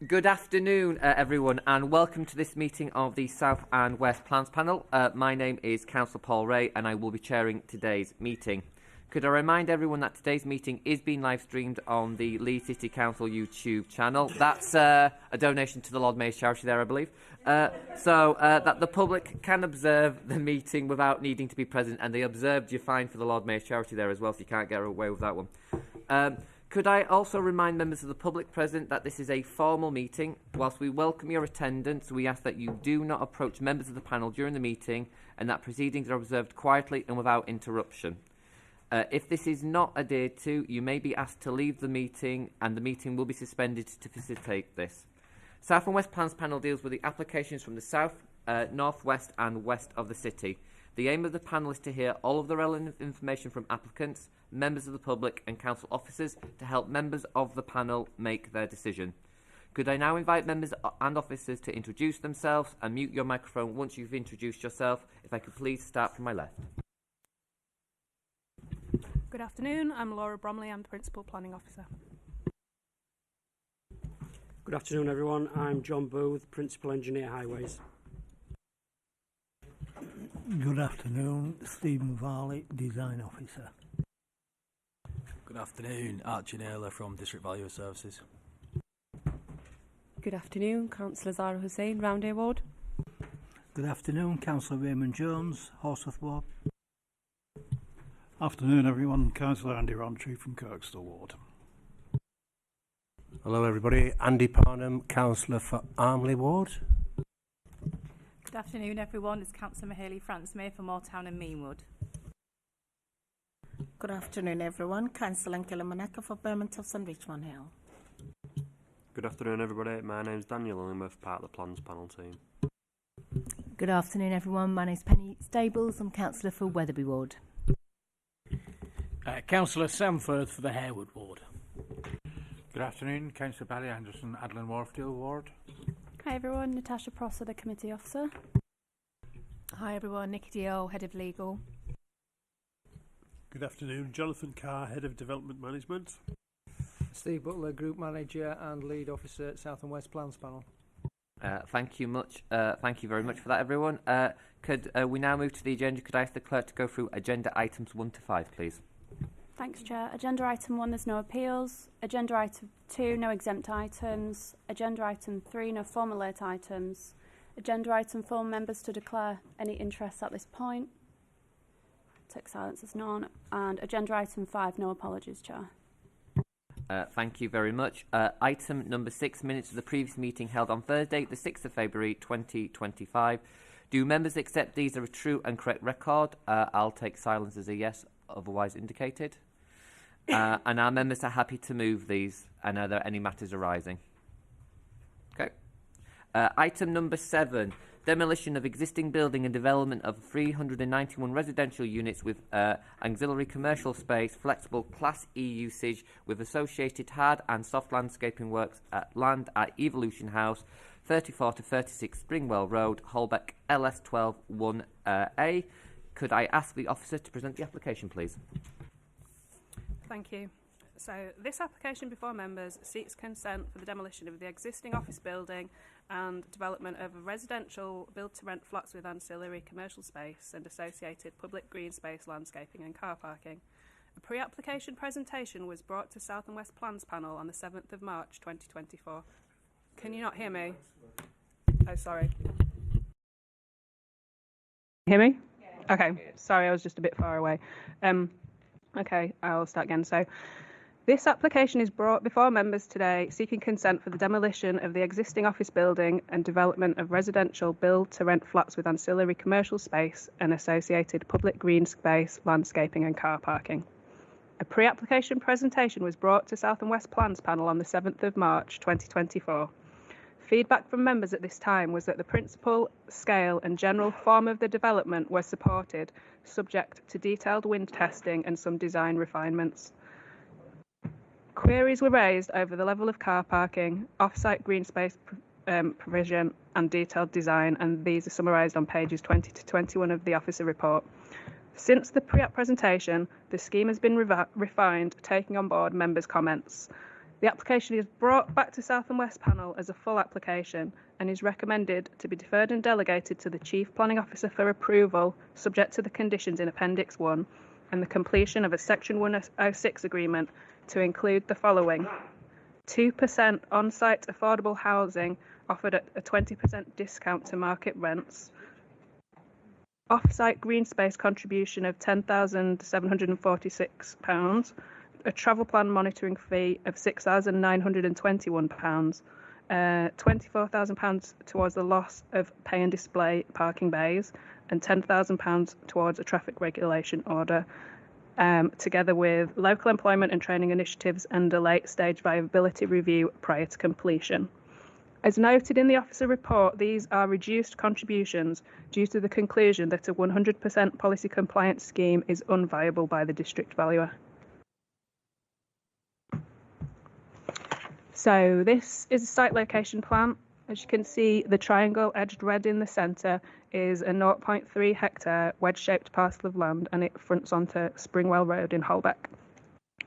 Good afternoon, everyone, and welcome to this meeting of the South and West Plans Panel. My name is Councillor Paul Ray, and I will be chairing today's meeting. Could I remind everyone that today's meeting is being live streamed on the Leeds City Council YouTube channel. That's a donation to the Lord Mayor's charity there, I believe. So that the public can observe the meeting without needing to be present, and they observed your fine for the Lord Mayor's charity there as well, so you can't get away with that one. Could I also remind members of the public present that this is a formal meeting? Whilst we welcome your attendance, we ask that you do not approach members of the panel during the meeting and that proceedings are observed quietly and without interruption. If this is not adhered to, you may be asked to leave the meeting and the meeting will be suspended to facilitate this. South and West Plans Panel deals with the applications from the south, north, west and west of the city. The aim of the panel is to hear all of the relevant information from applicants, members of the public and council officers to help members of the panel make their decision. Could I now invite members and officers to introduce themselves and mute your microphone once you've introduced yourself? If I could please start from my left. Good afternoon, I'm Laura Bromley, I'm the Principal Planning Officer. Good afternoon everyone, I'm John Booth, Principal Engineer Highways. Good afternoon, Stephen Varley, Design Officer. Good afternoon, Archie Naylor from District Value Services. Good afternoon, Councillor Zara Hussain, Roundhay Ward. Good afternoon, Councillor Raymond Jones, Horsforth Ward. Afternoon everyone, Councillor Andy Rowntree from Kirkstall Ward. Hello everybody, Andy Parnham, Councillor for Armley Ward. Good afternoon everyone, it's Councillor Mahaley Francis-May for Moortown and Meanwood. Good afternoon everyone, Councillor Angela Maneka for Bermondsey and Richmond Hill. Good afternoon everybody, my name is Daniel Illingworth, part of the Plans Panel team. Good afternoon everyone, my name is Penny Stables, I'm Councillor for Wetherby Ward. Councillor Samford for the Harewood Ward. Good afternoon, Councillor Barry Anderson, Adlin Wharfdale Ward. Hi everyone, Natasha Prosser, the Committee Officer. Hi everyone, Nikki Dio, Head of Legal. Good afternoon, Jonathan Carr, Head of Development Management. Steve Butler, Group Manager and Lead Officer at South and West Plans Panel. Thank you very much for that, everyone. Could we now move to the agenda? Could I ask the clerk to go through agenda items 1 to 5, please? Thanks, Chair. Agenda item 1, there's no appeals. Agenda item 2, no exempt items. Agenda item 3, no formal late items. Agenda item 4, members to declare any interest at this point. Take silence as none. And agenda item 5, no apologies, Chair. Thank you very much. Item number 6, minutes of the previous meeting held on Thursday, the 6th of February 2025. Do members accept these are a true and correct record? I'll take silence as a yes, otherwise indicated. And our members are happy to move these, and are there any matters arising? Okay. Item number 7, demolition of existing building and development of 391 residential units with auxiliary commercial space, flexible Class E usage with associated hard and soft landscaping works at land at Evolution House, 34 to 36 Springwell Road, Holbeck, LS12 1A. Could I ask the officer to present the application, please? Thank you. So this application before members seeks consent for the demolition of the existing office building and development of a residential build-to-rent flats with ancillary commercial space and associated public green space, landscaping and car parking. A pre-application presentation was brought to South and West Plans Panel on the 7th of March 2024. Can you not hear me? Oh, sorry. Hear me? Okay, sorry, I was just a bit far away. Okay, I'll start again. So, this application is brought before members today seeking consent for the demolition of the existing office building and development of residential build-to-rent flats with ancillary commercial space and associated public green space, landscaping and car parking. A pre-application presentation was brought to South and West Plans Panel on the 7th of March 2024. Feedback from members at this time was that the principal, scale and general form of the development were supported, subject to detailed wind testing and some design refinements. Queries were raised over the level of car parking, off-site green space provision and detailed design, and these are summarised on pages 20 to 21 of the officer report. Since the pre-app presentation, the scheme has been refined, taking on board members' comments. The application is brought back to South and West Panel as a full application and is recommended to be deferred and delegated to the Chief Planning Officer for approval, subject to the conditions in Appendix 1 and the completion of a Section 106 agreement to include the following: 2% on-site affordable housing offered at a 20% discount to market rents, off-site green space contribution of £10,746, a travel plan monitoring fee of £6,921, £24,000 towards the loss of pay and display parking bays, and £10,000 towards a traffic regulation order, together with local employment and training initiatives and a late-stage viability review prior to completion. As noted in the officer report, these are reduced contributions due to the conclusion that a 100% policy compliance scheme is unviable by the district valuer. So this is a site location plan. As you can see, the triangle edged red in the centre is a 0.3 hectare wedge-shaped parcel of land, and it fronts onto Springwell Road in Holbeck.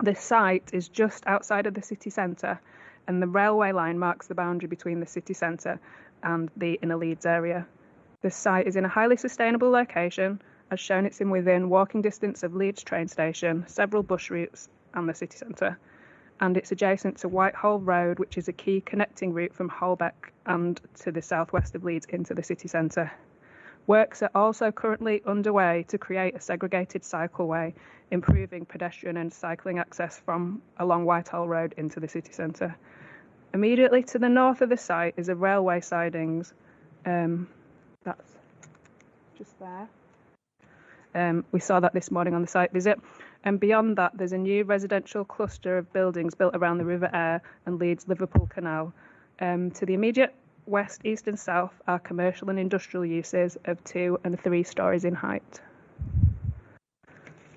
The site is just outside of the city centre, and the railway line marks the boundary between the city centre and the inner Leeds area. The site is in a highly sustainable location. As shown, it's in within walking distance of Leeds train station, several bus routes, and the city centre. And it's adjacent to Whitehall Road, which is a key connecting route from Holbeck and to the southwest of Leeds into the city centre. Works are also currently underway to create a segregated cycleway, improving pedestrian and cycling access from along Whitehall Road into the city centre. Immediately to the north of the site is a railway sidings. That's just there. We saw that this morning on the site visit. And beyond that, there's a new residential cluster of buildings built around the River Aire and Leeds-Liverpool Canal. To the immediate west, east and south are commercial and industrial uses of 2 and 3 stories in height.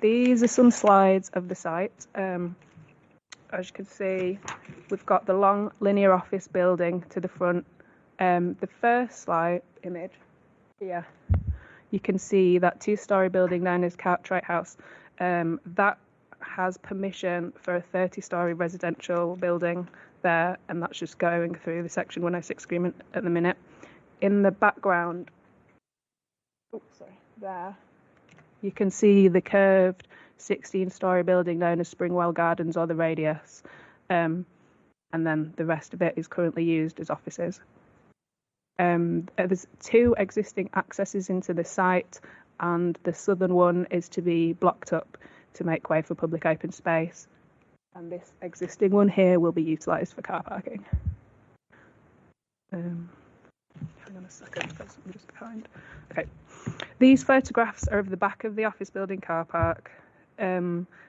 These are some slides of the site. As you can see, we've got the long linear office building to the front. The first slide image here, you can see that 2-story building known as Cartwright House. That has permission for a 30-story residential building there, and that's just going through the Section 106 agreement at the minute. In the background, there, you can see the curved 16-story building known as Springwell Gardens, or the Radius, and then the rest of it is currently used as offices. There's 2 existing accesses into the site, and the southern one is to be blocked up to make way for public open space. And this existing one here will be utilised for car parking. Hang on a second, because I'm just behind. Okay, these photographs are of the back of the office building car park.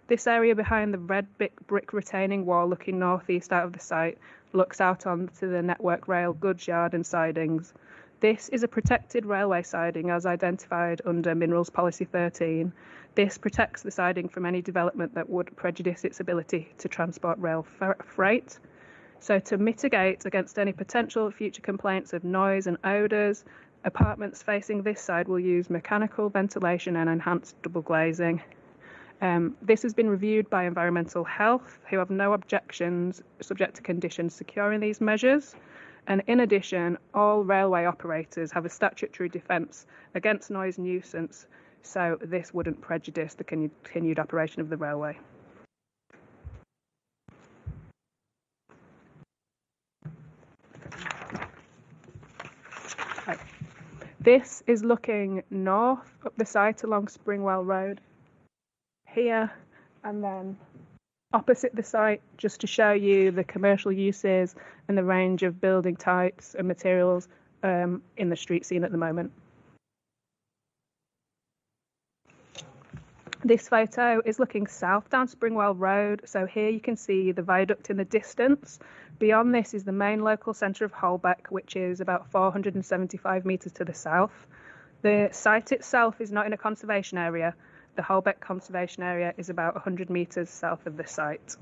This area behind the red brick retaining wall looking northeast out of the site looks out onto the Network Rail goods yard and sidings. This is a protected railway siding as identified under Minerals Policy 13. This protects the siding from any development that would prejudice its ability to transport rail freight. So to mitigate against any potential future complaints of noise and odours, apartments facing this side will use mechanical ventilation and enhanced double glazing. This has been reviewed by Environmental Health, who have no objections subject to conditions securing these measures. And in addition, all railway operators have a statutory defence against noise nuisance, so this wouldn't prejudice the continued operation of the railway. Okay. This is looking north up the site along Springwell Road here, and then opposite the site, just to show you the commercial uses and the range of building types and materials in the street scene at the moment. This photo is looking south down Springwell Road. So here you can see the viaduct in the distance. Beyond this is the main local centre of Holbeck, which is about 475 metres to the south. The site itself is not in a conservation area. The Holbeck Conservation Area is about 100 metres south of the site.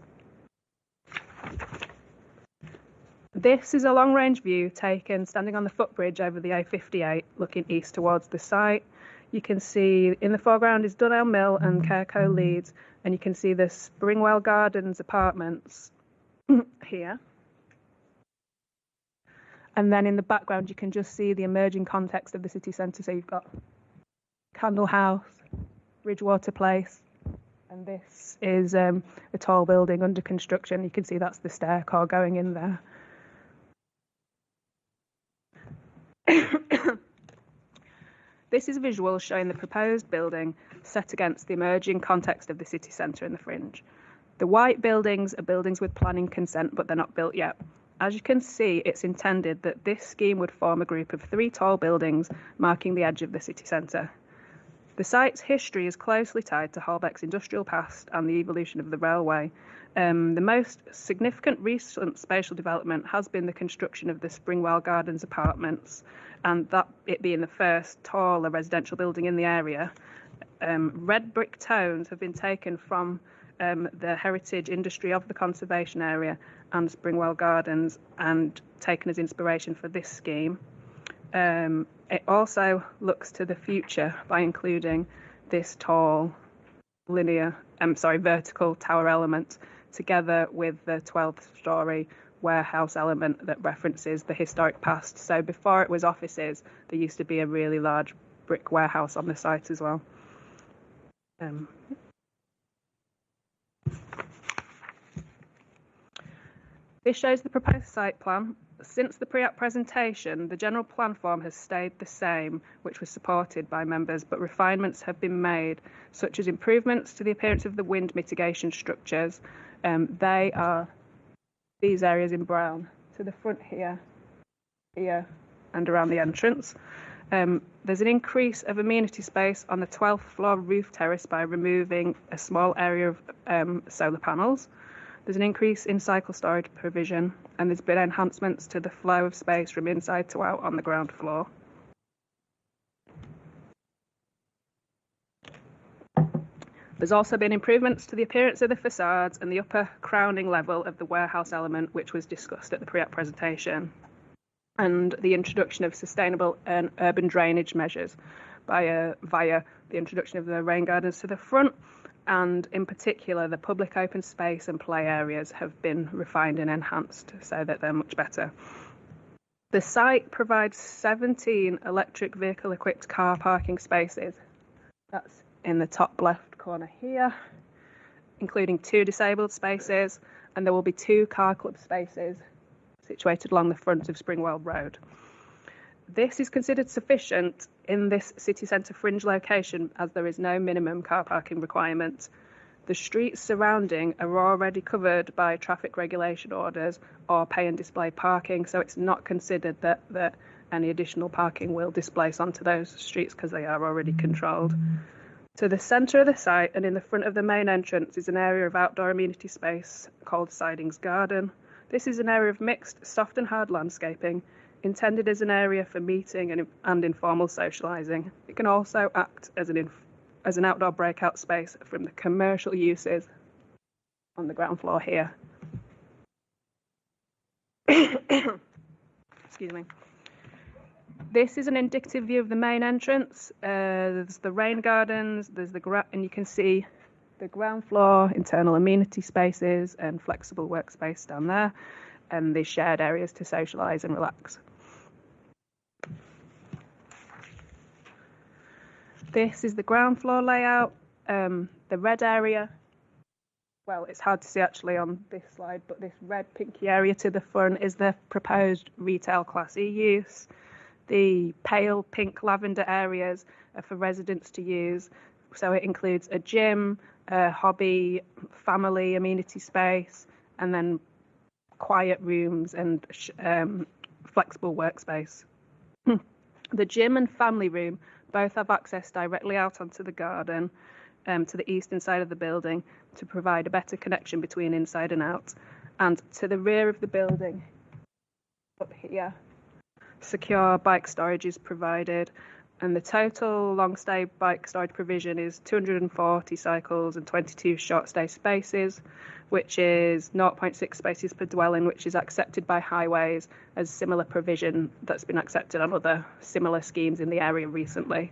This is a long-range view taken standing on the footbridge over the A58, looking east towards the site. You can see in the foreground is Dunelm Mill and Careco Leeds, and you can see the Springwell Gardens apartments here. And then in the background, you can just see the emerging context of the city centre. So you've got Candle House, Bridgewater Place, and this is a tall building under construction. You can see that's the stair car going in there. This is a visual showing the proposed building set against the emerging context of the city centre and the fringe. The white buildings are buildings with planning consent, but they're not built yet. As you can see, it's intended that this scheme would form a group of 3 tall buildings marking the edge of the city centre. The site's history is closely tied to Holbeck's industrial past and the evolution of the railway. The most significant recent spatial development has been the construction of the Springwell Gardens apartments, and that it being the first taller residential building in the area. Red brick tones have been taken from the heritage industry of the conservation area and Springwell Gardens and taken as inspiration for this scheme. It also looks to the future by including this tall vertical tower element together with the 12th-storey warehouse element that references the historic past. So before it was offices, there used to be a really large brick warehouse on the site as well. This shows the proposed site plan. Since the pre-app presentation, the general plan form has stayed the same, which was supported by members, but refinements have been made, such as improvements to the appearance of the wind mitigation structures. They are these areas in brown, to the front here, and around the entrance. There's an increase of amenity space on the 12th floor roof terrace by removing a small area of solar panels. There's an increase in cycle storage provision, and there's been enhancements to the flow of space from inside to out on the ground floor. There's also been improvements to the appearance of the facades and the upper crowning level of the warehouse element, which was discussed at the pre-app presentation, and the introduction of sustainable and urban drainage measures via the introduction of the rain gardens to the front. And in particular, the public open space and play areas have been refined and enhanced so that they're much better. The site provides 17 electric vehicle equipped car parking spaces. That's in the top left corner here, including 2 disabled spaces, and there will be 2 car club spaces situated along the front of Springwell Road. This is considered sufficient in this city centre fringe location as there is no minimum car parking requirement. The streets surrounding are already covered by traffic regulation orders or pay and display parking, so it's not considered that any additional parking will displace onto those streets because they are already controlled. To the centre of the site and in the front of the main entrance is an area of outdoor amenity space called Sidings Garden. This is an area of mixed soft and hard landscaping, intended as an area for meeting and informal socialising. It can also act as an outdoor breakout space from the commercial uses on the ground floor here. Excuse me. This is an indicative view of the main entrance. There's the rain gardens, and you can see the ground floor, internal amenity spaces and flexible workspace down there, and the shared areas to socialise and relax. This is the ground floor layout. The red area, well, it's hard to see actually on this slide, but this red pinky area to the front is the proposed retail Class E use. The pale pink lavender areas are for residents to use. So it includes a gym, a hobby, family amenity space, and then quiet rooms and flexible workspace. The gym and family room both have access directly out onto the garden to the eastern side of the building to provide a better connection between inside and out. And to the rear of the building, up here, secure bike storage is provided, and the total long stay bike storage provision is 240 cycles and 22 short stay spaces, which is 0.6 spaces per dwelling, which is accepted by highways as similar provision that's been accepted on other similar schemes in the area recently.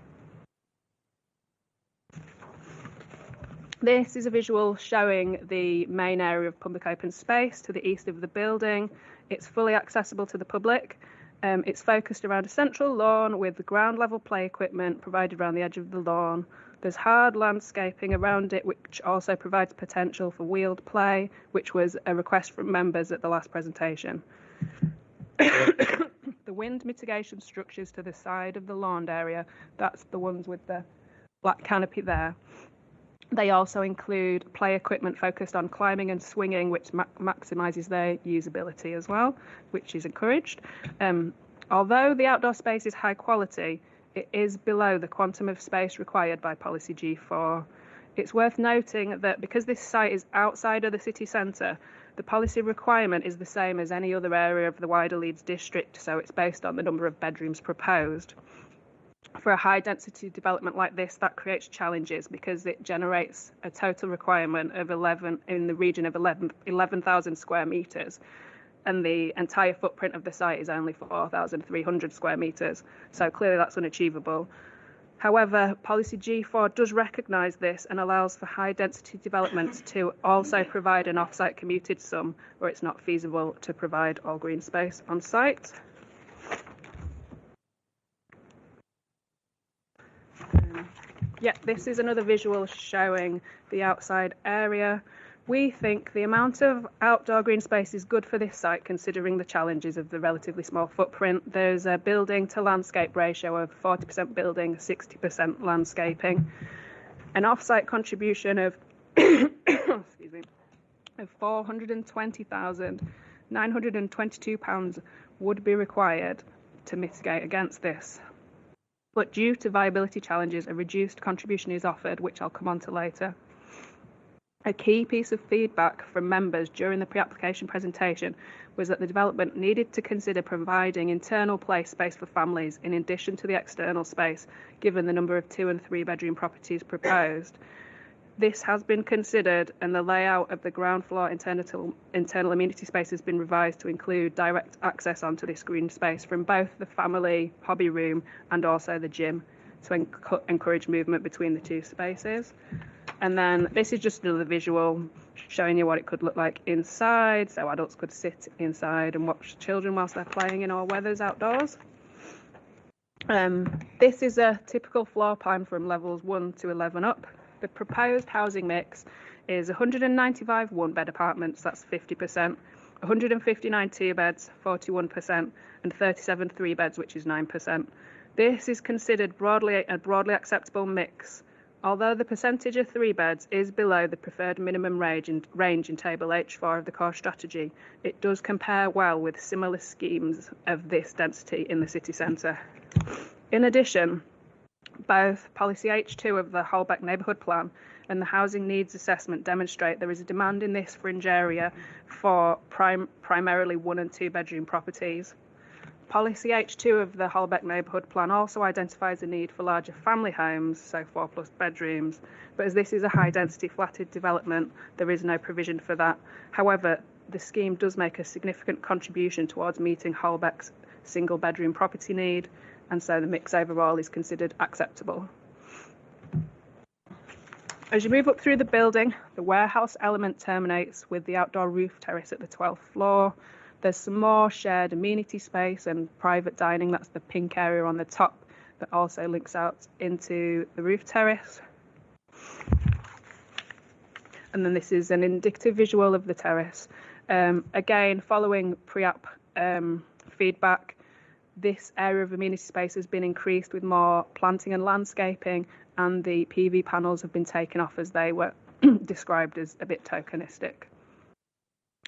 This is a visual showing the main area of public open space to the east of the building. It's fully accessible to the public. It's focused around a central lawn with the ground level play equipment provided around the edge of the lawn. There's hard landscaping around it, which also provides potential for wheeled play, which was a request from members at the last presentation. The wind mitigation structures to the side of the lawn area, that's the ones with the black canopy there. They also include play equipment focused on climbing and swinging, which maximises their usability as well, which is encouraged. Although the outdoor space is high quality, it is below the quantum of space required by Policy G4. It's worth noting that because this site is outside of the city centre, the policy requirement is the same as any other area of the wider Leeds district, so it's based on the number of bedrooms proposed. For a high-density development like this, that creates challenges because it generates a total requirement of 11 in the region of 11,000 square metres, and the entire footprint of the site is only 4,300 square metres, so clearly that's unachievable. However, Policy G4 does recognise this and allows for high-density developments to also provide an off-site commuted sum where it's not feasible to provide all green space on site. This is another visual showing the outside area. We think the amount of outdoor green space is good for this site considering the challenges of the relatively small footprint. There's a building to landscape ratio of 40% building, 60% landscaping. An off-site contribution of excuse me, of £420,922 would be required to mitigate against this. But due to viability challenges, a reduced contribution is offered, which I'll come on to later. A key piece of feedback from members during the pre-application presentation was that the development needed to consider providing internal play space for families in addition to the external space, given the number of 2- and 3-bedroom properties proposed. This has been considered, and the layout of the ground floor internal amenity space has been revised to include direct access onto this green space from both the family hobby room and also the gym to encourage movement between the two spaces. And then this is just another visual showing you what it could look like inside, so adults could sit inside and watch children whilst they're playing in all weathers outdoors. This is a typical floor plan from levels 1 to 11 up. The proposed housing mix is 195 one-bed apartments, that's 50%, 159 two-beds, 41%, and 37 three-beds, which is 9%. This is considered a broadly acceptable mix. Although the percentage of 3 beds is below the preferred minimum range in Table H4 of the core strategy, it does compare well with similar schemes of this density in the city centre. In addition, both Policy H2 of the Holbeck Neighbourhood Plan and the Housing Needs Assessment demonstrate there is a demand in this fringe area for primarily 1- and 2-bedroom properties. Policy H2 of the Holbeck Neighbourhood Plan also identifies a need for larger family homes, so 4+ bedrooms, but as this is a high-density flatted development, there is no provision for that. However, the scheme does make a significant contribution towards meeting Holbeck's single-bedroom property need, and so the mix overall is considered acceptable. As you move up through the building, the warehouse element terminates with the outdoor roof terrace at the 12th floor. There's some more shared amenity space and private dining, that's the pink area on the top, that also links out into the roof terrace. And then this is an indicative visual of the terrace. Again, following pre-app feedback, this area of amenity space has been increased with more planting and landscaping, and the PV panels have been taken off as they were described as a bit tokenistic.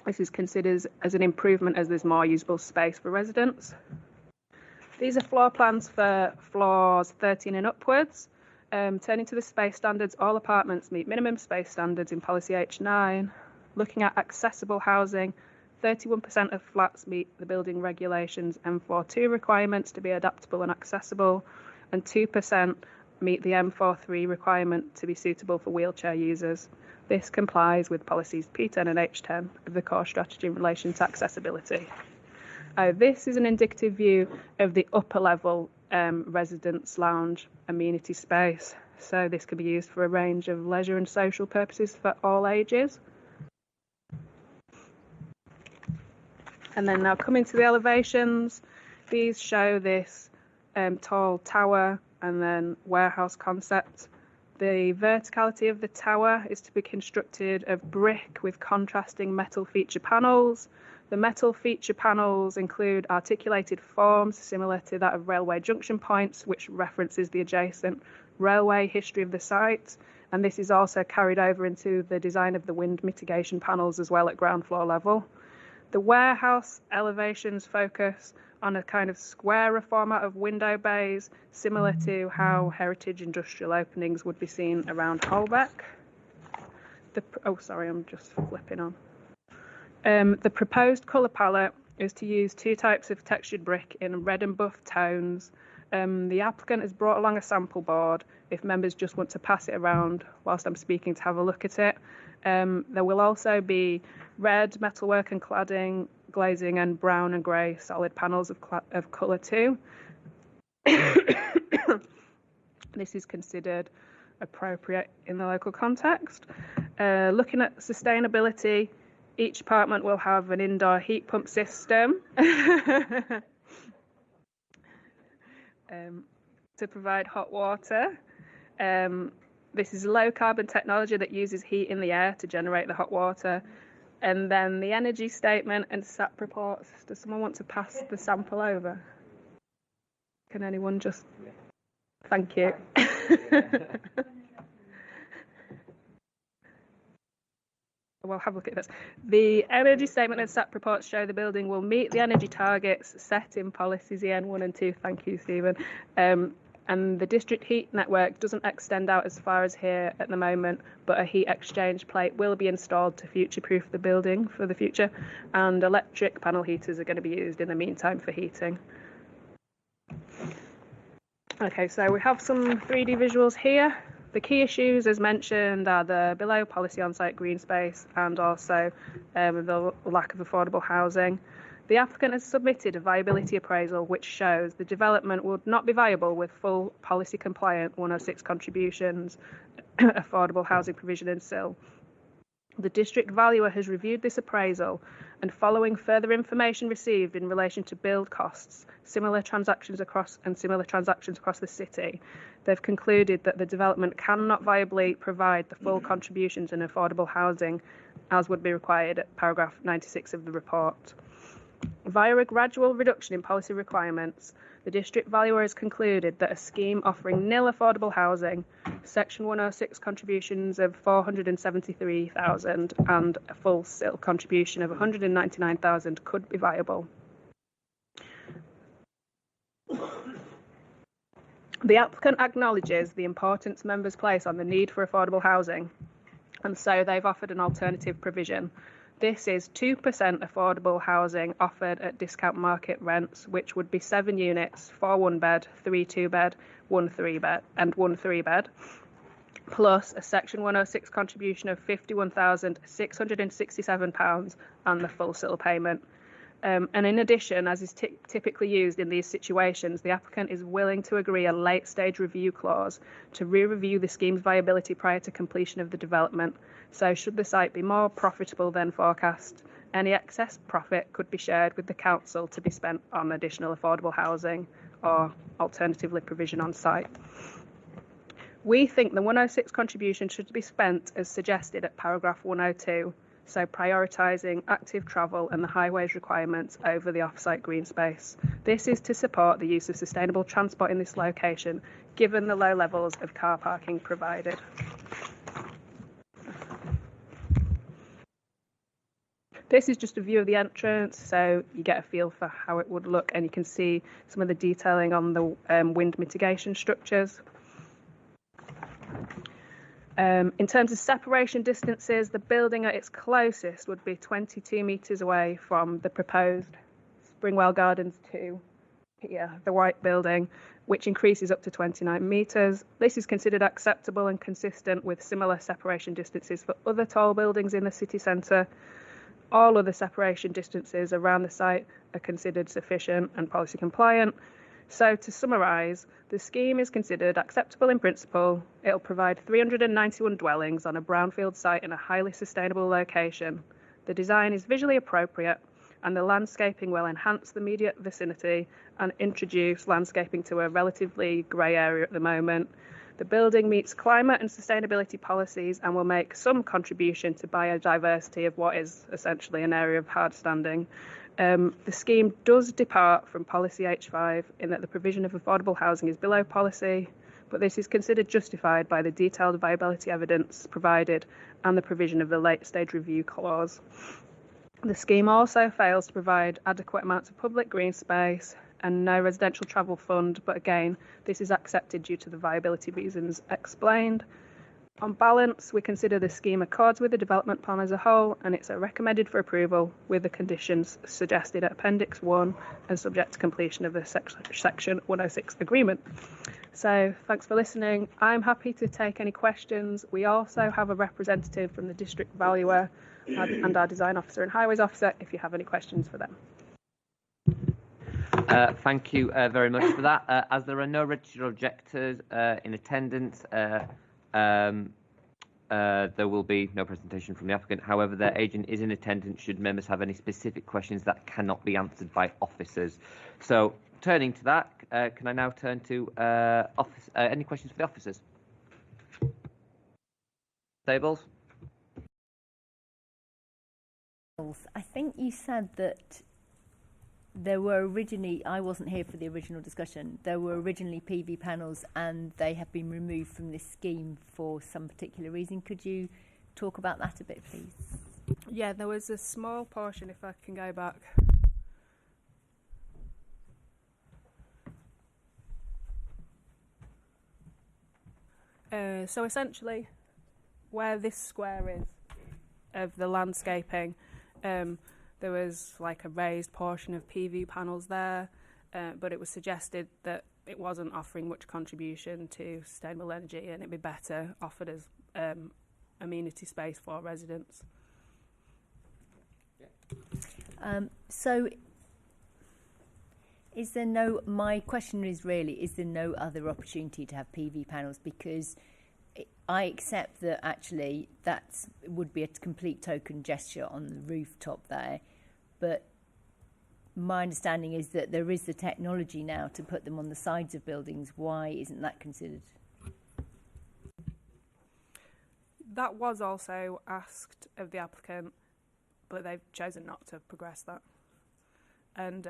This is considered as an improvement as there's more usable space for residents. These are floor plans for floors 13 and upwards. Turning to the space standards, all apartments meet minimum space standards in Policy H9. Looking at accessible housing, 31% of flats meet the building regulations M42 requirements to be adaptable and accessible, and 2% meet the M43 requirement to be suitable for wheelchair users. This complies with policies P10 and H10 of the core strategy in relation to accessibility. This is an indicative view of the upper level residence lounge amenity space. so this could be used for a range of leisure and social purposes for all ages. And then now coming to the elevations, these show this tall tower and then warehouse concept. The verticality of the tower is to be constructed of brick with contrasting metal feature panels. The metal feature panels include articulated forms similar to that of railway junction points, which references the adjacent railway history of the site. And this is also carried over into the design of the wind mitigation panels as well at ground floor level. The warehouse elevations focus on a kind of squarer format of window bays, similar to how heritage industrial openings would be seen around Holbeck. I'm just flipping on. The proposed colour palette is to use two types of textured brick in red and buff tones. The applicant has brought along a sample board if members just want to pass it around whilst I'm speaking to have a look at it. There will also be red metalwork and cladding, glazing, and brown and grey solid panels of colour too. This is considered appropriate in the local context. Looking at sustainability, each apartment will have an indoor heat pump system to provide hot water. This is low carbon technology that uses heat in the air to generate the hot water. And then the energy statement and SAP reports. Does someone want to pass the sample over? Can anyone just... Thank you. Well, have a look at this. The energy statement and SAP reports show the building will meet the energy targets set in policies EN1 and 2. Thank you, Stephen. And the district heat network doesn't extend out as far as here at the moment, but a heat exchange plate will be installed to future-proof the building for the future, and electric panel heaters are going to be used in the meantime for heating. Okay, so we have some 3D visuals here. The key issues, as mentioned, are the below policy on-site green space and also the lack of affordable housing. The applicant has submitted a viability appraisal which shows the development would not be viable with full policy compliant 106 contributions, affordable housing provision and SIL. The district valuer has reviewed this appraisal and following further information received in relation to build costs, similar transactions across the city, they've concluded that the development cannot viably provide the full contributions in affordable housing as would be required at paragraph 96 of the report. Via a gradual reduction in policy requirements, the district valuer has concluded that a scheme offering nil affordable housing, Section 106 contributions of 473,000 and a full SIL contribution of 199,000 could be viable. The applicant acknowledges the importance members place on the need for affordable housing, and so they've offered an alternative provision. This is 2% affordable housing offered at discount market rents, which would be 7 units, 4 one-bed, 3 two-bed, 1 3-bed, and 1 3-bed, plus a Section 106 contribution of £51,667 and the full SIL payment. And in addition, as is typically used in these situations, the applicant is willing to agree a late-stage review clause to re-review the scheme's viability prior to completion of the development. So should the site be more profitable than forecast, any excess profit could be shared with the council to be spent on additional affordable housing or alternatively provision on site. We think the 106 contribution should be spent as suggested at paragraph 102, so prioritising active travel and the highways requirements over the off-site green space. This is to support the use of sustainable transport in this location, given the low levels of car parking provided. This is just a view of the entrance, so you get a feel for how it would look, and you can see some of the detailing on the wind mitigation structures. In terms of separation distances, the building at its closest would be 22 metres away from the proposed Springwell Gardens 2 here, the white building, which increases up to 29 metres. This is considered acceptable and consistent with similar separation distances for other tall buildings in the city centre. All other separation distances around the site are considered sufficient and policy compliant. So to summarise, the scheme is considered acceptable in principle. It'll provide 391 dwellings on a brownfield site in a highly sustainable location. The design is visually appropriate and the landscaping will enhance the immediate vicinity and introduce landscaping to a relatively grey area at the moment. The building meets climate and sustainability policies and will make some contribution to biodiversity of what is essentially an area of hard standing. The scheme does depart from policy H5 in that the provision of affordable housing is below policy, but this is considered justified by the detailed viability evidence provided and the provision of the late stage review clause. The scheme also fails to provide adequate amounts of public green space and no residential travel fund, but again, this is accepted due to the viability reasons explained. On balance, we consider the scheme accords with the development plan as a whole, and it's recommended for approval with the conditions suggested at Appendix 1 and subject to completion of the Section 106 agreement. So thanks for listening. I'm happy to take any questions. We also have a representative from the District Valuer and our Design Officer and Highways Officer if you have any questions for them. Thank you very much for that. As there are no registered objectors in attendance, there will be no presentation from the applicant. However, their agent is in attendance should members have any specific questions that cannot be answered by officers. So, turning to that, can I now turn to any questions for the officers? Stables? I think you said that there were originally, I wasn't here for the original discussion, there were originally PV panels and they have been removed from this scheme for some particular reason. Could you talk about that a bit, please? Yeah, there was a small portion, if I can go back. So essentially, where this square is of the landscaping, there was like a raised portion of PV panels there, but it was suggested that it wasn't offering much contribution to sustainable energy and it'd be better offered as amenity space for residents. So is there no, my question is really, is there no other opportunity to have PV panels? Because I accept that actually that would be a complete token gesture on the rooftop there, but my understanding is that there is the technology now to put them on the sides of buildings. Why isn't that considered? That was also asked of the applicant, but they've chosen not to progress that. And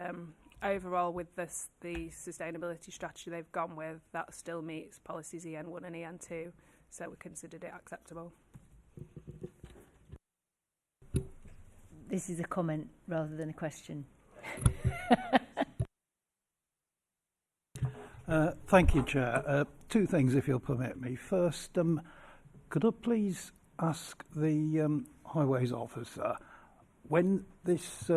overall, with this, the sustainability strategy they've gone with, that still meets policies EN1 and EN2, so we considered it acceptable. This is a comment rather than a question. Thank you, Chair. Two things, if you'll permit me. First, could I please ask the Highways Officer, when this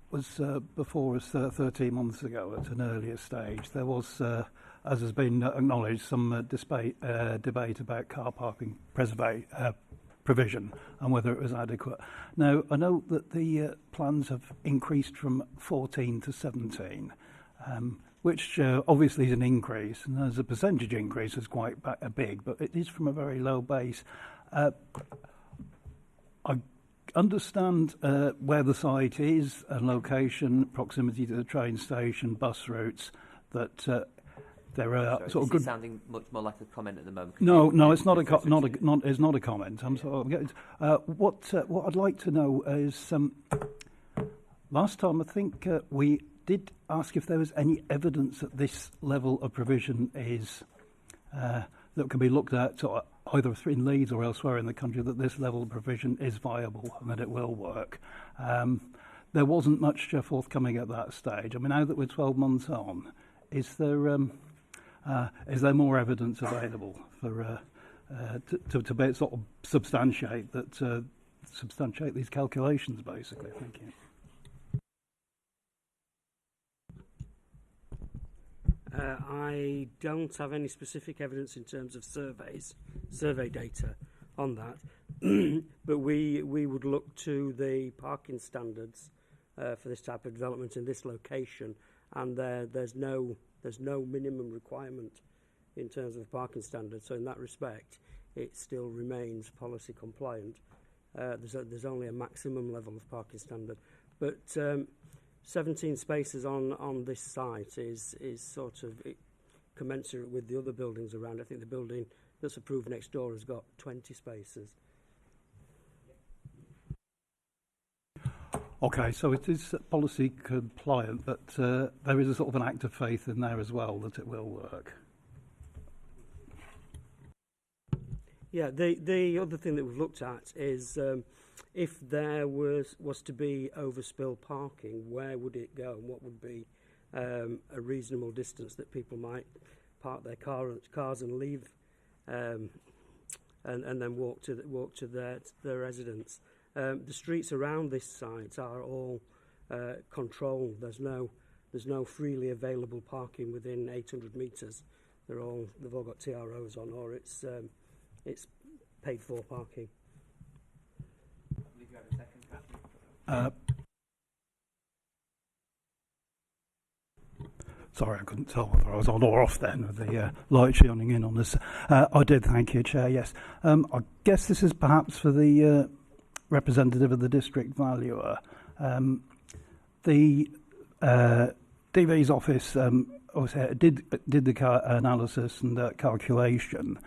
was before us 13 months ago at an earlier stage, there was, as has been acknowledged, some debate about car parking provision and whether it was adequate. Now, I know that the plans have increased from 14 to 17, which obviously is an increase, and as a percentage increase is quite big, but it is from a very low base. I understand where the site is, and location, proximity to the train station, bus routes, that there are Sorry, sort of this good. is sounding much more like a comment at the moment. No, it's not it's not a comment. I'm sorry. What I'd like to know is, last time I think we did ask if there was any evidence that this level of provision is that can be looked at sort of either in Leeds or elsewhere in the country, that this level of provision is viable and that it will work. There wasn't much forthcoming at that stage. I mean, now that we're 12 months on, is there more evidence available for to be, sort of substantiate that substantiate these calculations, basically? Thank you. I don't have any specific evidence in terms of survey data on that, but we would look to the parking standards for this type of development in this location, and there's no there's no minimum requirement in terms of parking standards. So in that respect, it still remains policy compliant. There's only a maximum level of parking standard, but 17 spaces on this site is sort of commensurate with the other buildings around. I think the building that's approved next door has got 20 spaces. Okay, so it is policy compliant, but there is a sort of an act of faith in there as well that it will work. Yeah, the other thing that we've looked at is if there was to be overspill parking, where would it go, and what would be a reasonable distance that people might park their cars and leave, and then walk to their residence. The streets around this site are all controlled. There's no freely available parking within 800 metres. They've all got TROs on, or it's paid for parking. I believe you have a second question. Sorry, I couldn't tell whether I was on or off then with the light shining in on this. I did, thank you, Chair, yes. I guess this is perhaps for the representative of the district valuer. The DV's office obviously did the analysis and calculation,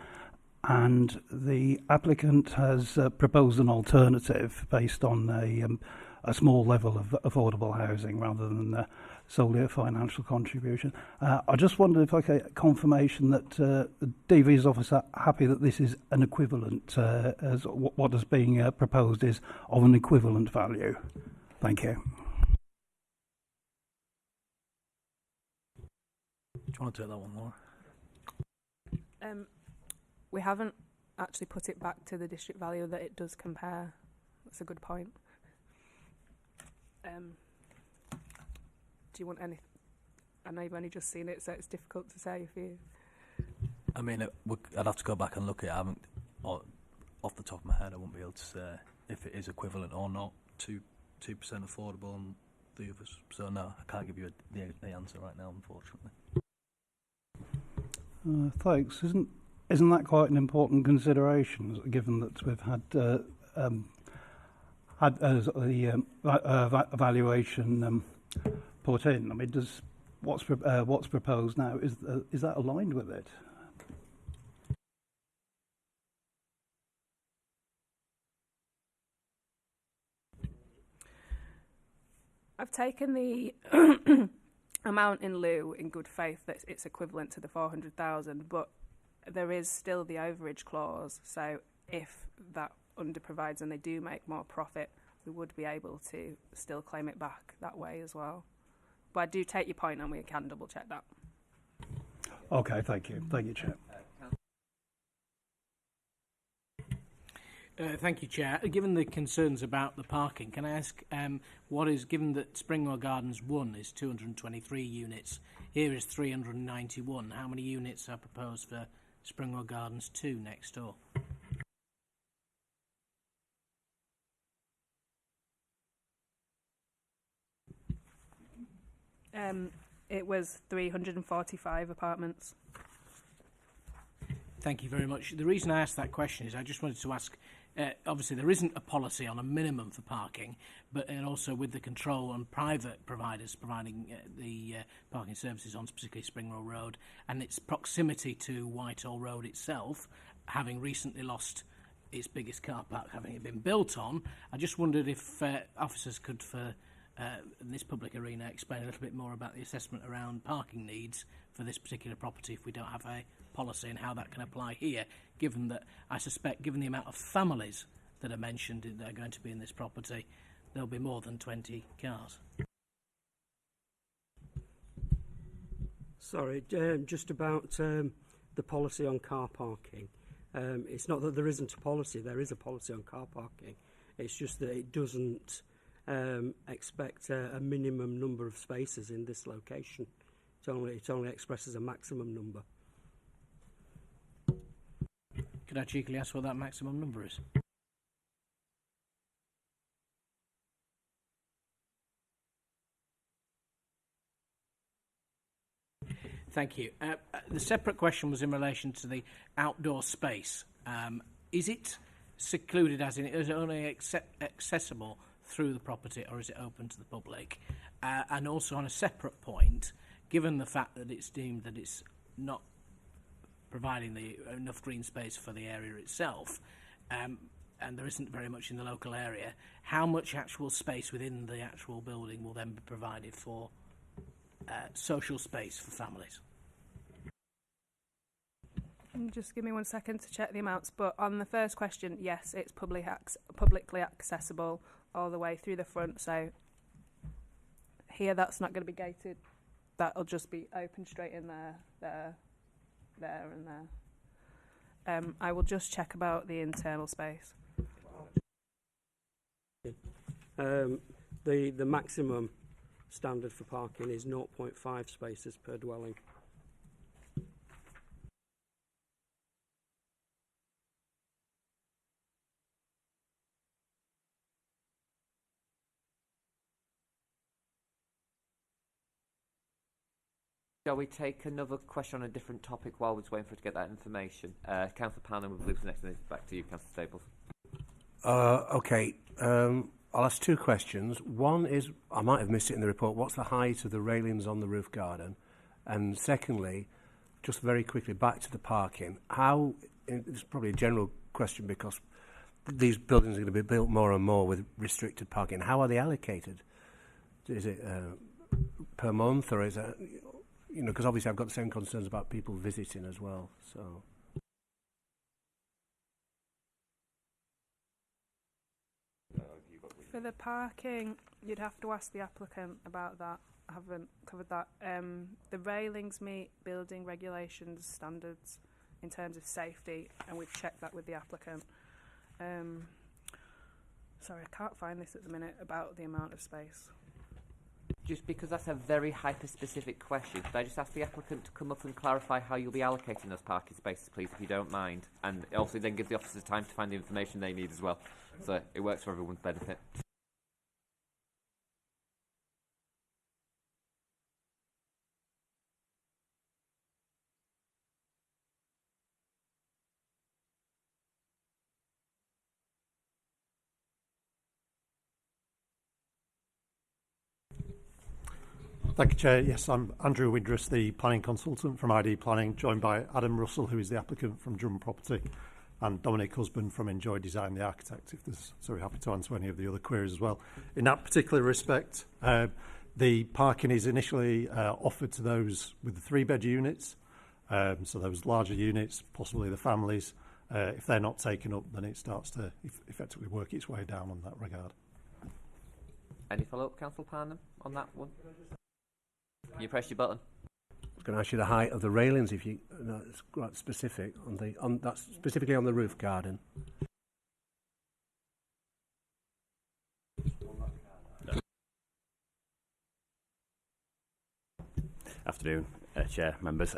and the applicant has proposed an alternative based on a small level of affordable housing rather than solely a financial contribution. I just wondered if I could get confirmation that the DV's office are happy that this is an equivalent, as what is being proposed is of an equivalent value. Thank you. Do you want to take that one, Laura? We haven't actually put it back to the district value that it does compare. That's a good point. Do you want any? I know you've only just seen it, so it's difficult to say if you. I mean, I'd have to go back and look at it. I haven't, off the top of my head, I won't be able to say if it is equivalent or not. 2% affordable on the others. So no, I can't give you the answer right now, unfortunately. Thanks. Isn't that quite an important consideration, given that we've had the evaluation put in? I mean, does what's proposed now is that aligned with it? I've taken the amount in lieu in good faith that it's equivalent to the 400,000, but there is still the overage clause. So if that underprovides and they do make more profit, we would be able to still claim it back that way as well. But I do take your point, and we can double check that. Okay, thank you. Thank you, Chair. Thank you, Chair. Given the concerns about the parking, can I ask given that Springwell Gardens 1 is 223 units, here is 391, how many units are proposed for Springwell Gardens 2 next door? It was 345 apartments. Thank you very much. The reason I asked that question is I just wanted to ask, obviously there isn't a policy on a minimum for parking, and also with the control on private providers providing the parking services on particularly Springwell Road and its proximity to Whitehall Road itself, having recently lost its biggest car park, having it been built on, I just wondered if officers could, in this public arena, explain a little bit more about the assessment around parking needs for this particular property if we don't have a policy, and how that can apply here, given that I suspect, given the amount of families that are mentioned that are going to be in this property, there'll be more than 20 cars. Sorry, just about the policy on car parking. It's not that there isn't a policy, there is a policy on car parking. It's just that it doesn't expect a minimum number of spaces in this location. It only expresses a maximum number. Could I cheekily ask what that maximum number is? Thank you. The separate question was in relation to the outdoor space. Is it secluded, as in is it only accessible through the property, or is it open to the public? And also on a separate point, given the fact that it's deemed that it's not providing enough green space for the area itself, and there isn't very much in the local area, how much actual space within the actual building will then be provided for social space for families? Just give me 1 second to check the amounts. But on the first question, yes, it's publicly accessible all the way through the front. So here, that's not going to be gated. That'll just be open straight in there, and there. I will just check about the internal space. The maximum standard for parking is 0.5 spaces per dwelling. Shall we take another question on a different topic while we're just waiting for it to get that information? Councillor Panham, we'll move the next one. Back to you, Councillor Staples. Okay. I'll ask two questions. One is, I might have missed it in the report, what's the height of the railings on the roof garden? And secondly, just very quickly, back to the parking. How, it's probably a general question because these buildings are going to be built more and more with restricted parking. How are they allocated? Is it per month, or is it, you know, because obviously I've got the same concerns about people visiting as well, so... For the parking, you'd have to ask the applicant about that. I haven't covered that. The railings meet building regulations standards in terms of safety, and we've checked that with the applicant. Sorry, I can't find this at the minute about the amount of space. Just because that's a very hyper-specific question, could I just ask the applicant to come up and clarify how you'll be allocating those parking spaces, please, if you don't mind? And also then give the officers time to find the information they need as well, so it works for everyone's benefit. Thank you, Chair. Yes, I'm Andrew Widrus, the planning consultant from ID Planning, joined by Adam Russell, who is the applicant from Drum Property, and Dominic Husband from Enjoy Design, the architect, if there's, so we're happy to answer any of the other queries as well. In that particular respect, the parking is initially offered to those with the 3-bed units, so those larger units, possibly the families. If they're not taken up, then it starts to effectively work its way down on that regard. Any follow-up, Councillor Parnham, on that one? Can you press your button? I was going to ask you the height of the railings, if you... No, it's quite specific. That's specifically on the roof garden. Afternoon, Chair, members.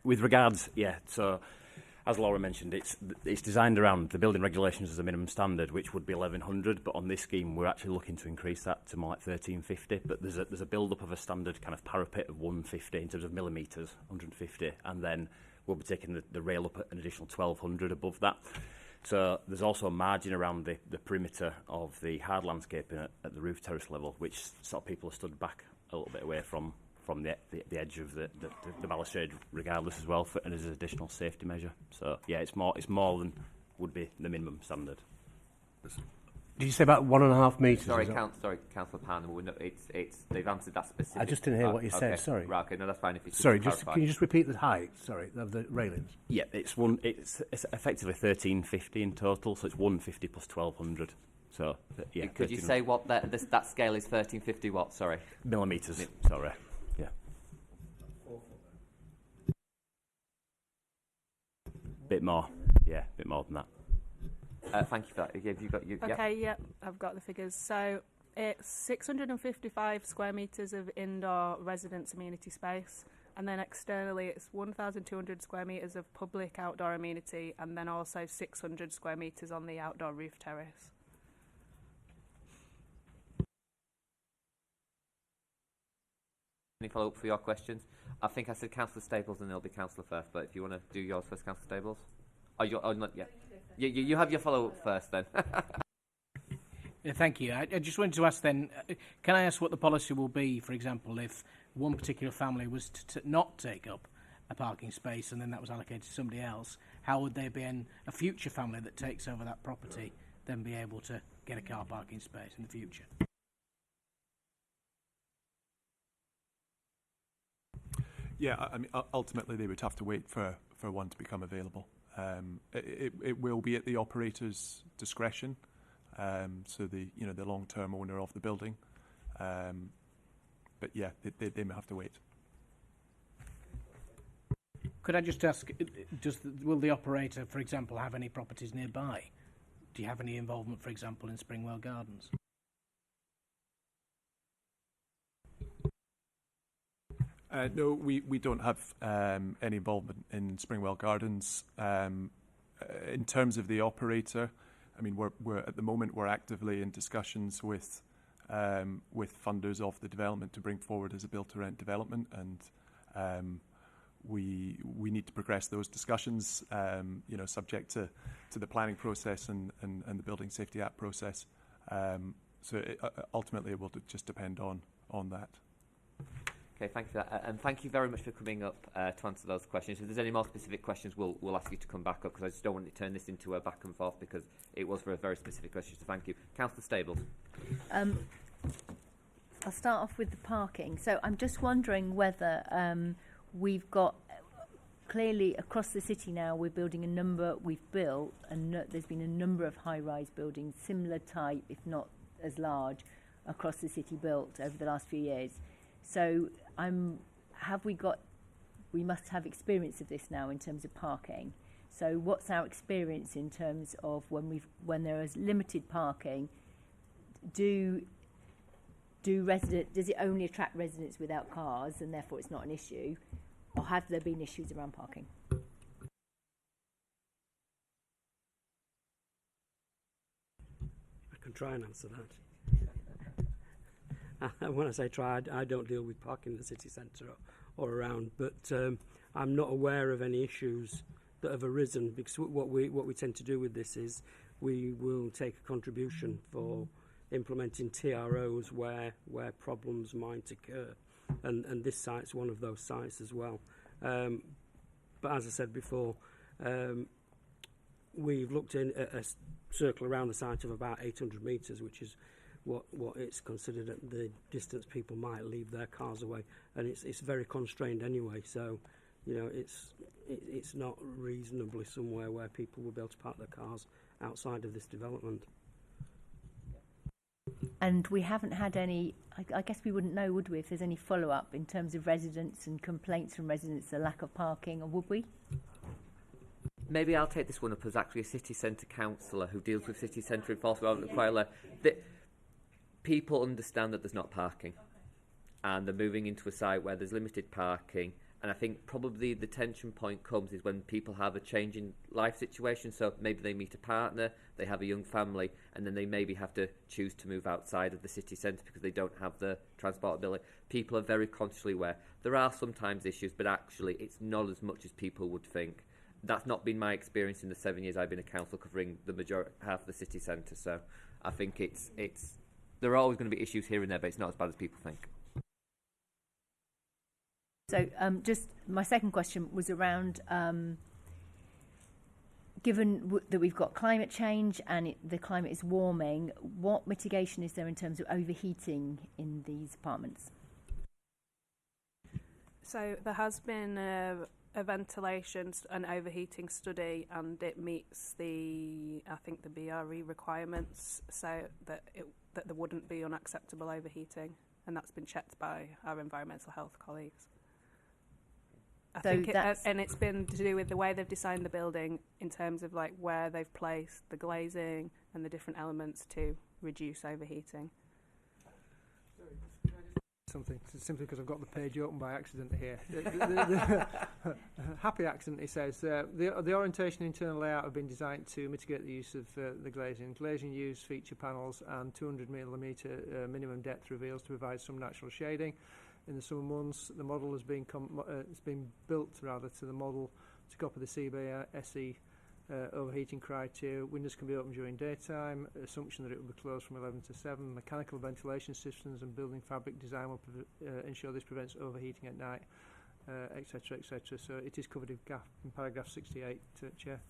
With regards, so as Laura mentioned, it's designed around the building regulations as a minimum standard, which would be 1100, but on this scheme we're actually looking to increase that to more like 1350. But there's a build-up of a standard kind of parapet of 150 in terms of millimetres, 150, and then we'll be taking the rail up an additional 1200 above that. So there's also a margin around the perimeter of the hard landscaping at the roof terrace level, which sort of people are stood back a little bit away from the edge of the balustrade regardless as well, and as an additional safety measure. So yeah, it's more than would be the minimum standard. Did you say about 1.5 metres? Sorry, Councillor Parnham. No, they've answered that specific. I just didn't hear what you said. Okay. Sorry. Right, okay, no, that's fine. If you sorry, clarify. Can you just repeat the height? Sorry, of the railings. Yeah, it's effectively 1350 in total, so it's 150 plus 1200. So yeah. Could you say what that scale is? 1350 what? Sorry. Millimetres. Sorry. Yeah. Bit more. Yeah, a bit more than that. Thank you for that. Have you got you? Okay, yeah, I've got the figures. So it's 655 square metres of indoor residence amenity space, and then externally it's 1,200 square metres of public outdoor amenity, and then also 600 square metres on the outdoor roof terrace. Any follow-up for your questions? I think I said Councillor Staples and it'll be Councillor Firth, but if you want to do yours first, Councillor Staples? Not yet. You have your follow-up first then. Thank you. I just wanted to ask then, can I ask what the policy will be, for example, if one particular family was to not take up a parking space and then that was allocated to somebody else? How would they be in a future family that takes over that property then be able to get a car parking space in the future? Yeah, I mean, ultimately they would have to wait for one to become available. It will be at the operator's discretion. So the long-term owner of the building, but yeah, they may have to wait. Could I just ask, will the operator, for example, have any properties nearby? Do you have any involvement, for example, in Springwell Gardens? No, we don't have any involvement in Springwell Gardens. In terms of the operator, I mean, we're at the moment we're actively in discussions with funders of the development to bring forward as a build-to-rent development, and we need to progress those discussions, subject to the planning process and the Building Safety Act process. Ultimately, it will just depend on that. Okay, thank you for that. And thank you very much for coming up to answer those questions. If there's any more specific questions, we'll ask you to come back up, because I just don't want to turn this into a back and forth, because it was for a very specific question. So thank you. Councillor Stables. I'll start off with the parking. So I'm just wondering whether we've got, clearly across the city now, we've built, and there's been a number of high-rise buildings, similar type, if not as large, across the city built over the last few years. So we must have experience of this now in terms of parking. So what's our experience in terms of when there is limited parking, does it only attract residents without cars and therefore it's not an issue, or have there been issues around parking? I can try and answer that. When I say try, I don't deal with parking in the city centre or around, but I'm not aware of any issues that have arisen, because what we tend to do with this is we will take a contribution for implementing TROs where problems might occur, and this site's one of those sites as well. But as I said before, we've looked in at a circle around the site of about 800 metres, which is what it's considered at the distance people might leave their cars away, and it's very constrained anyway. So, it's not reasonably somewhere where people will be able to park their cars outside of this development. And we haven't had any, I guess we wouldn't know, would we, if there's any follow-up in terms of residents and complaints from residents, the lack of parking, or would we? Maybe I'll take this one up as actually a city centre councillor who deals with city centre enforcement. People understand that there's not parking, and they're moving into a site where there's limited parking, and I think probably the tension point comes is when people have a change in life situation. So maybe they meet a partner, they have a young family, and then they maybe have to choose to move outside of the city centre because they don't have the transportability. People are very consciously aware. There are sometimes issues, but actually it's not as much as people would think. That's not been my experience in the 7 years I've been a council covering the majority half of the city centre. So I think it's there are always going to be issues here and there, but it's not as bad as people think. So just my second question was around, given that we've got climate change and the climate is warming, what mitigation is there in terms of overheating in these apartments? So there has been a ventilation and overheating study, and it meets the BRE requirements, so that there wouldn't be unacceptable overheating, and that's been checked by our environmental health colleagues. And it's been to do with the way they've designed the building in terms of like where they've placed the glazing and the different elements to reduce overheating. Something simply because I've got the page open by accident here. The happy accident, he says. The orientation and internal layout have been designed to mitigate the use of the glazing. Glazing use feature panels and 200mm minimum depth reveals to provide some natural shading. in the summer months. The model has been it's been built rather to the model to copy the CB SE overheating criteria. Windows can be open during daytime. Assumption that it will be closed from 11 to 7. Mechanical ventilation systems and building fabric design will ensure this prevents overheating at night, etc., etc. So it is covered in paragraph 68, Chair.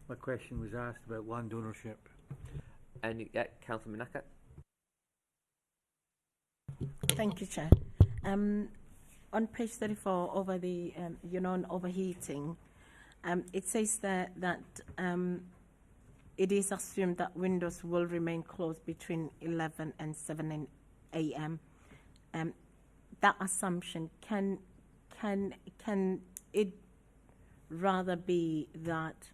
My question was asked about land ownership. And Councillor Manaka. Thank you, Chair. On page 34, over the on overheating, it says that it is assumed that windows will remain closed between 11 and 7 a.m. That assumption, can it rather be that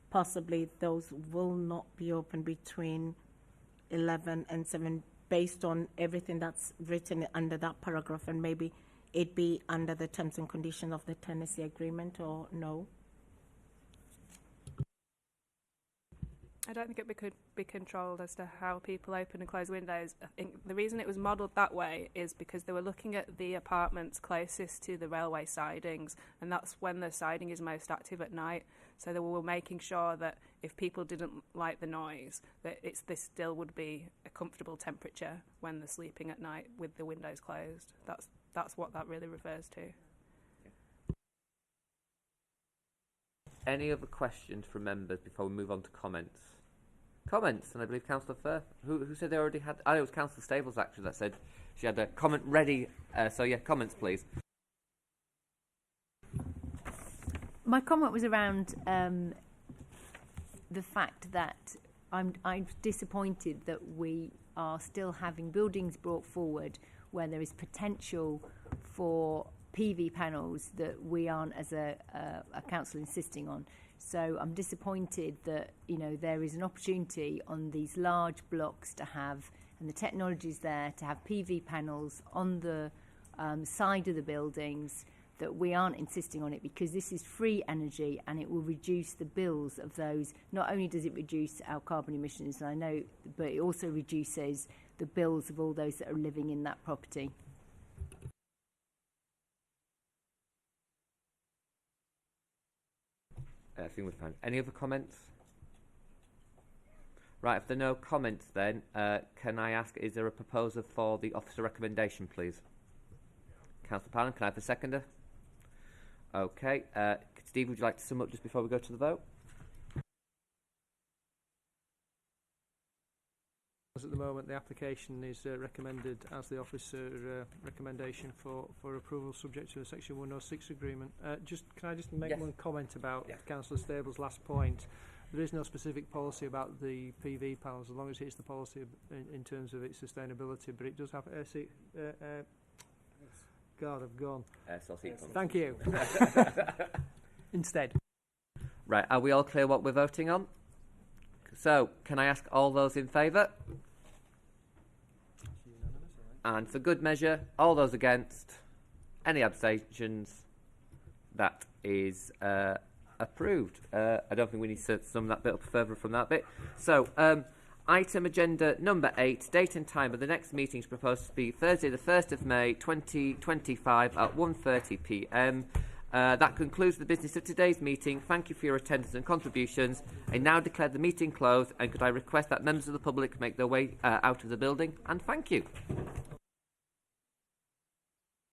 possibly those will not be open between 11 and 7 based on everything that's written under that paragraph, and maybe it be under the terms and conditions of the tenancy agreement, or no? I don't think it could be controlled as to how people open and close windows. I think the reason it was modelled that way is because they were looking at the apartments closest to the railway sidings, and that's when the siding is most active at night. So they were making sure that if people didn't like the noise, that this still would be a comfortable temperature when they're sleeping at night with the windows closed. That's what that really refers to. Any other questions from members before we move on to comments? Comments, and I believe Councillor Firth, who said they already had. I know it was Councillor Stables actually that said she had a comment ready. So yeah, comments please. My comment was around the fact that I'm disappointed that we are still having buildings brought forward where there is potential for PV panels that we aren't as a council insisting on. So I'm disappointed that there is an opportunity on these large blocks to have, and the technology is there to have PV panels on the side of the buildings, that we aren't insisting on it, because this is free energy and it will reduce the bills of those. Not only does it reduce our carbon emissions, I know, but it also reduces the bills of all those that are living in that property. I think we're fine. Any other comments? Right, if there are no comments then, can I ask, is there a proposal for the officer recommendation, please? Councillor Palin, can I have a seconder? Okay. Steve, would you like to sum up just before we go to the vote? At the moment, the application is recommended as the officer recommendation for approval, subject to a Section 106 agreement. Can I just make one comment about Councillor Stable's last point? There is no specific policy about the PV panels, as long as it's the policy in terms of its sustainability. But it does have God, I've gone. Thank you. Instead. Right, are we all clear what we're voting on? So, can I ask all those in favour? And for good measure, all those against? Any abstentions? That is approved. I don't think we need to sum that bit up further from that bit. So, item agenda number 8, date and time of the next meeting is proposed to be Thursday the 1st of May 2025 at 1:30 p.m. That concludes the business of today's meeting. Thank you for your attendance and contributions. I now declare the meeting closed, and could I request that members of the public make their way out of the building, and thank you.